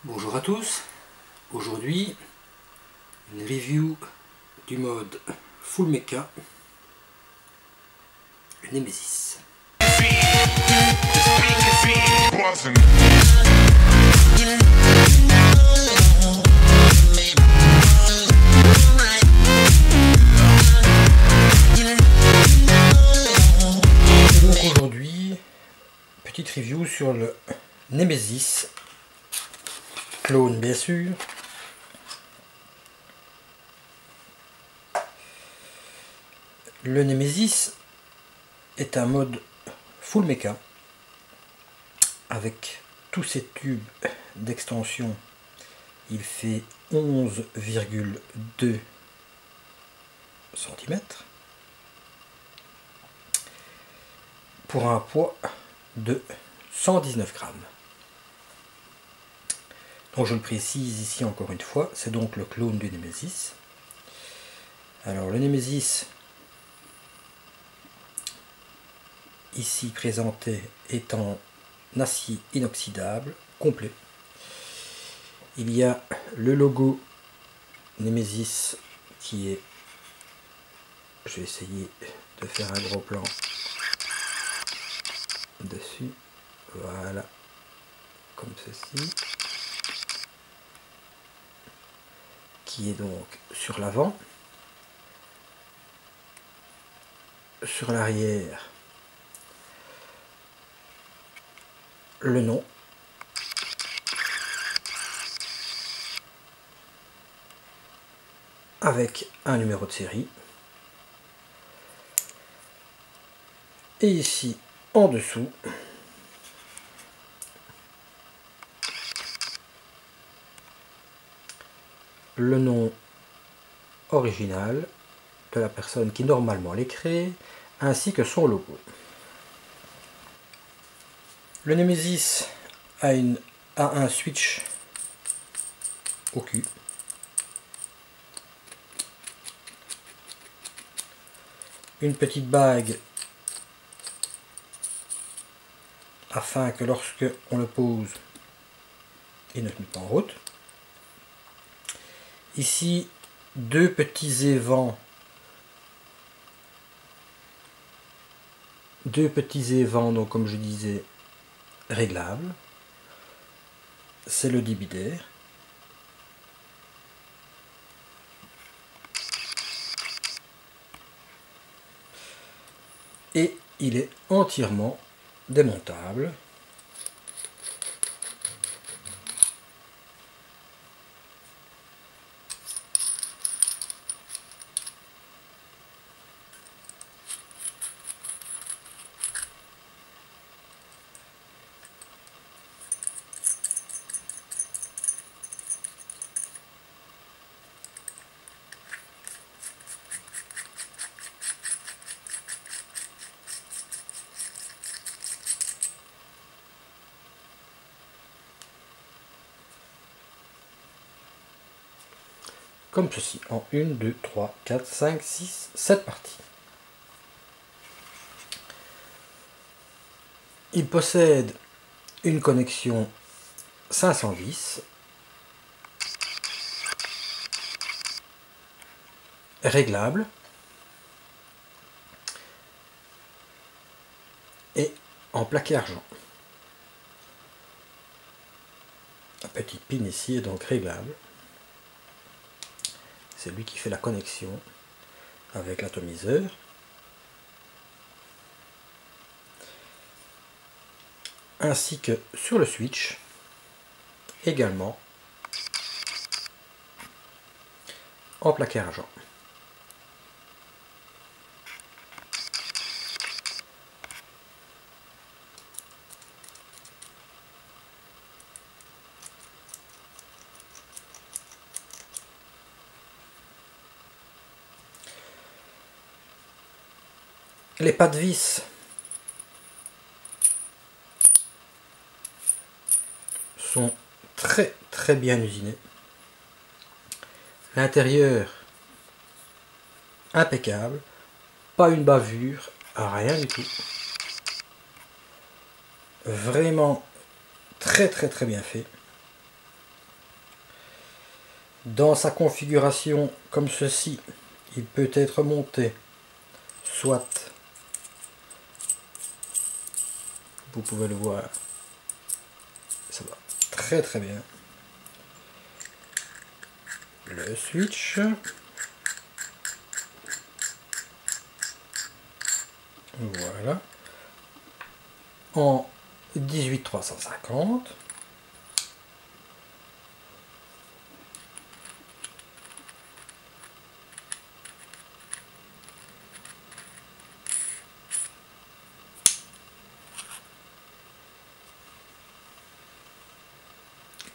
Bonjour à tous, aujourd'hui une review du mode Full Mecha Nemesis. Donc aujourd'hui, petite review sur le Nemesis clone bien sûr. Le Nemesis est un mode full mecha avec tous ces tubes d'extension. Il fait 11,2 cm pour un poids de 119 grammes. Donc je le précise ici encore une fois, c'est donc le clone du Nemesis. Alors le Nemesis ici présenté est en acier inoxydable complet. Il y a le logo Nemesis qui est, je vais essayer de faire un gros plan dessus, voilà, comme ceci, qui est donc sur l'avant. Sur l'arrière, le nom, avec un numéro de série, et ici en dessous le nom original de la personne qui normalement les crée, ainsi que son logo. Le Nemesis a un switch au cul. Une petite bague afin que lorsque on le pose, il ne se mette pas en route. Ici, deux petits évents donc comme je disais réglables. C'est le débit d'air. Et il est entièrement démontable. Comme ceci, en 1, 2, 3, 4, 5, 6, 7 parties. Il possède une connexion 510, réglable, et en plaqué argent. La petite pin ici est donc réglable. C'est lui qui fait la connexion avec l'atomiseur. Ainsi que sur le switch, également en plaqué argent. Les pas de vis sont très bien usinés. L'intérieur impeccable, pas une bavure, rien du tout. Vraiment très bien fait. Dans sa configuration comme ceci, il peut être monté soit, vous pouvez le voir, ça va très très bien, le switch, voilà, en 18350,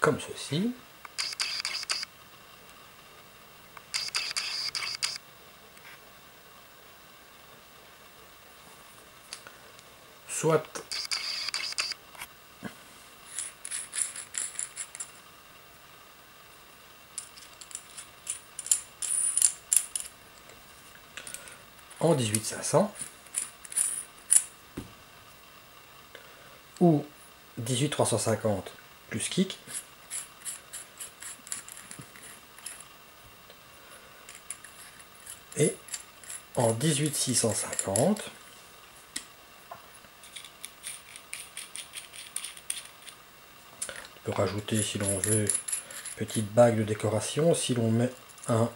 comme ceci. Soit en 18500 ou 18350 plus kick, et en 18650 on peut rajouter, si l'on veut, petite bague de décoration, si l'on met un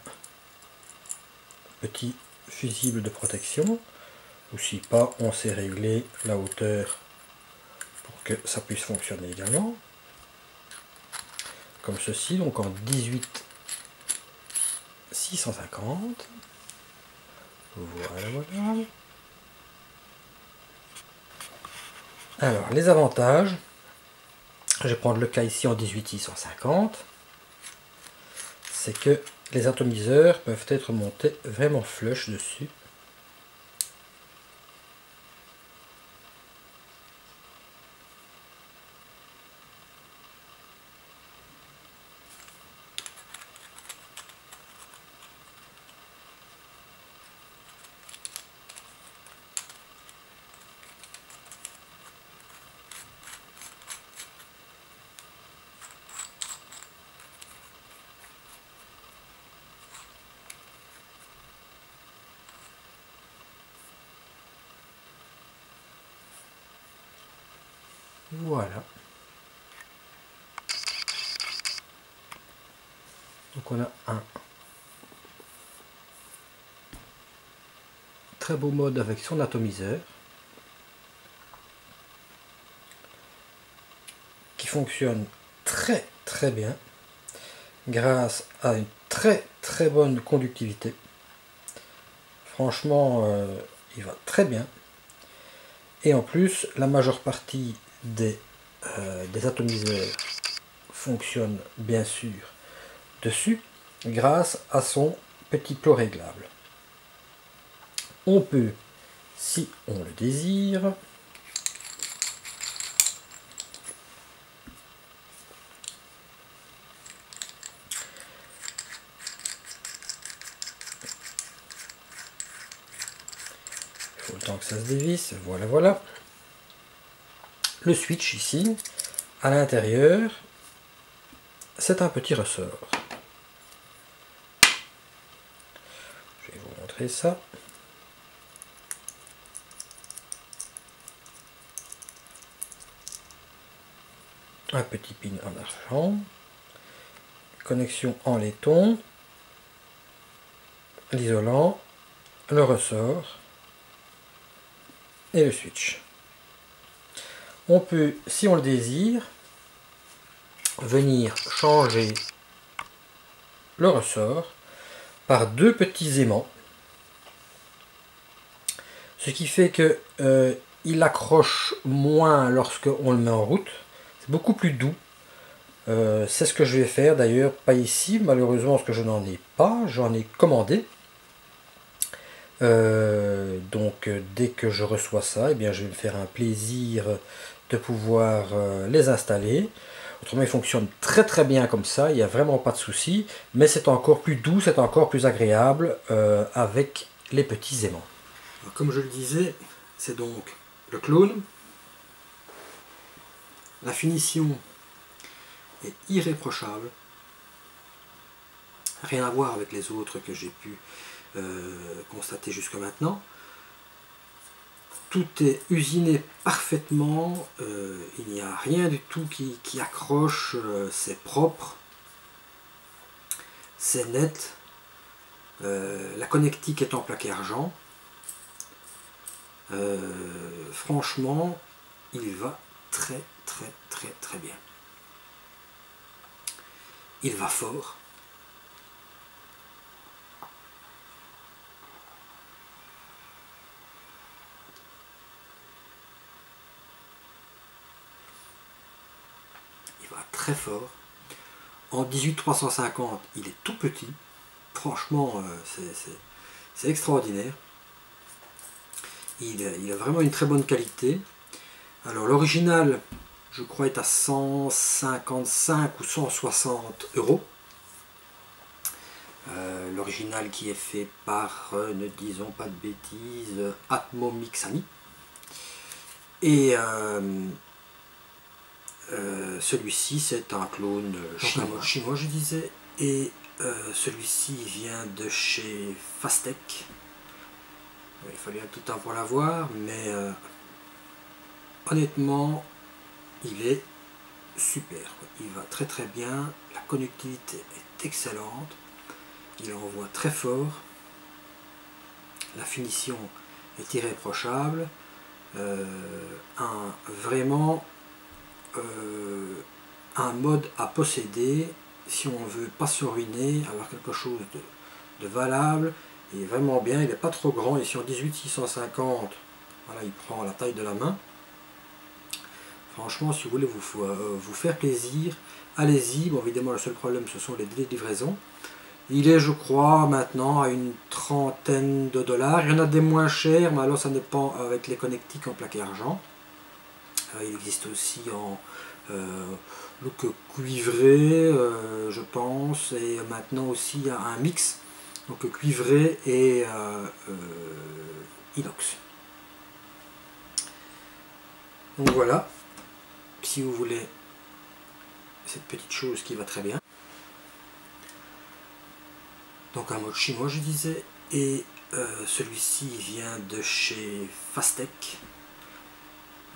petit fusible de protection, ou si pas, on sait régler la hauteur pour que ça puisse fonctionner également, comme ceci, donc en 18650. Voilà, voilà. Alors, les avantages, je vais prendre le cas ici en 18650, c'est que les atomiseurs peuvent être montés vraiment flush dessus. Voilà. Donc on a un très beau mode avec son atomiseur qui fonctionne très très bien grâce à une très très bonne conductivité. Franchement, il va très bien. Et en plus, la majeure partie des atomiseurs fonctionne bien sûr dessus grâce à son petit plot réglable. On peut, si on le désire, il faut le temps que ça se dévisse, voilà voilà. Le switch ici, à l'intérieur, c'est un petit ressort. Je vais vous montrer ça. Un petit pin en argent, connexion en laiton, l'isolant, le ressort et le switch. On peut, si on le désire, venir changer le ressort par deux petits aimants, ce qui fait que il accroche moins lorsque on le met en route. C'est beaucoup plus doux. C'est ce que je vais faire d'ailleurs, pas ici malheureusement parce que je n'en ai pas, j'en ai commandé. Donc dès que je reçois ça, eh bien, je vais me faire un plaisir de pouvoir les installer. Autrement, ils fonctionnent très très bien comme ça, il n'y a vraiment pas de souci, mais c'est encore plus doux, c'est encore plus agréable avec les petits aimants. Alors, comme je le disais, c'est donc le clone. La finition est irréprochable. Rien à voir avec les autres que j'ai pu constater jusque maintenant. Tout est usiné parfaitement, il n'y a rien du tout qui accroche, c'est propre, c'est net. La connectique est en plaqué argent. Franchement, il va très bien. Il va fort. Il va très fort. En 18-350, il est tout petit. Franchement, c'est extraordinaire. Il a vraiment une très bonne qualité. Alors l'original, je crois, est à 155 ou 160 €. L'original qui est fait par, ne disons pas de bêtises, Atmo Mixami. Et celui-ci, c'est un clone chinois, je disais. Et celui-ci vient de chez Fastech. Il fallait un tout temps pour l'avoir, mais honnêtement, il est super. Il va très bien, la connectivité est excellente, il envoie très fort, la finition est irréprochable, vraiment un mode à posséder si on ne veut pas se ruiner, avoir quelque chose de valable. Il est vraiment bien, il n'est pas trop grand, ici en 18-650, voilà, il prend la taille de la main. Franchement, si vous voulez vous faire plaisir, allez-y. Bon, évidemment, le seul problème, ce sont les délais de livraison. Il est, je crois, maintenant à une trentaine de $. Il y en a des moins chers, mais alors ça dépend avec les connectiques en plaqué argent. Il existe aussi en look cuivré, je pense, et maintenant aussi il y a un mix, donc cuivré et inox. Donc voilà, si vous voulez cette petite chose qui va très bien. Donc un mode chinois, je disais, et celui-ci vient de chez Fastech.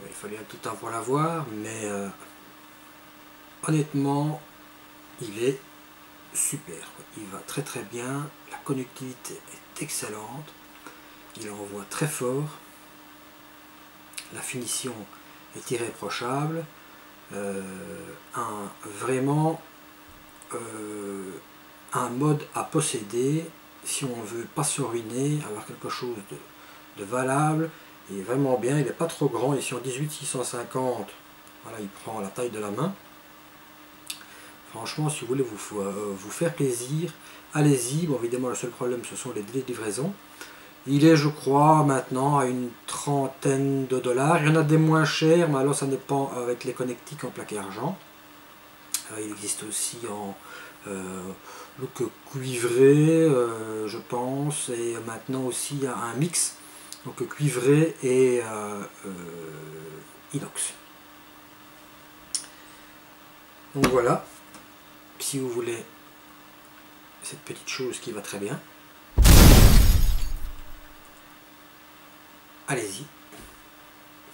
Il fallait un tout temps pour l'avoir, mais honnêtement, il est super. Il va très bien, la connectivité est excellente, il envoie très fort, la finition est irréprochable, vraiment un mode à posséder si on ne veut pas se ruiner, avoir quelque chose de valable. Il est vraiment bien, il n'est pas trop grand, ici en 18-650, voilà, il prend la taille de la main. Franchement, si vous voulez vous faire plaisir, allez-y. Bon, évidemment, le seul problème, ce sont les délais de livraison. Il est, je crois, maintenant à une trentaine de $. Il y en a des moins chers, mais alors ça dépend avec les connectiques en plaqué argent. Il existe aussi en look cuivré, je pense, et maintenant aussi il y a un mix, donc cuivré et inox. Donc voilà, si vous voulez cette petite chose qui va très bien, allez-y,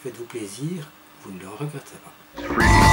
faites-vous plaisir, vous ne le regretterez pas.